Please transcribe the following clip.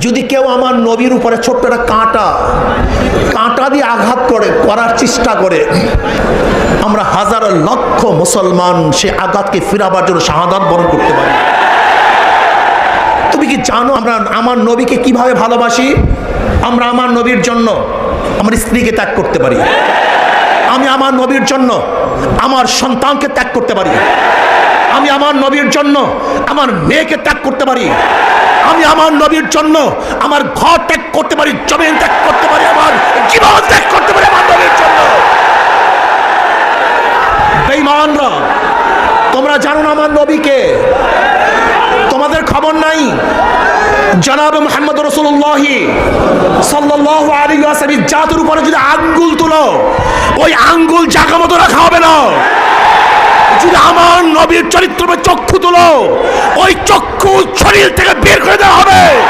যদি কেউ আমার নবীর উপরে ছোট্ট একটা কাঁটা দিয়ে আঘাত করার চেষ্টা করে, আমরা হাজার লক্ষ মুসলমান সে আঘাতকে ফিরাবার জন্য শাহাদাত বরণ করতে পারি। তুমি কি জানো আমরা আমার নবীকে কিভাবে ভালোবাসি? আমরা আমার নবীর জন্য আমার স্ত্রীকে ত্যাগ করতে পারি। আমি আমার নবীর জন্য আমার সন্তানকে ত্যাগ করতে পারি। আমি আমার নবীর জন্য আমার মেয়েকে ত্যাগ করতে পারি। আমি আমার নবীর জন্য আমার ঘর ত্যাগ করতে পারি, জমিন ত্যাগ করতে পারি, আমার জীবন ত্যাগ করতে পারি আমার নবীর জন্য। বেঈমানরা, তোমরা জানো না আমার নবীকে? তোমাদের খবর নাই? জনাব মুহাম্মদ রাসূলুল্লাহ সাল্লাল্লাহু আলাইহি ওয়াসাল্লাম জাতের উপরে যদি আঙ্গুল তুলো, ওই আঙ্গুল জায়গা মতো রাখা হবে না। যদি আমার নবীর চরিত্র চক্ষু তুলো, ওই চক্ষু শরীর থেকে বের করে দেওয়া হবে।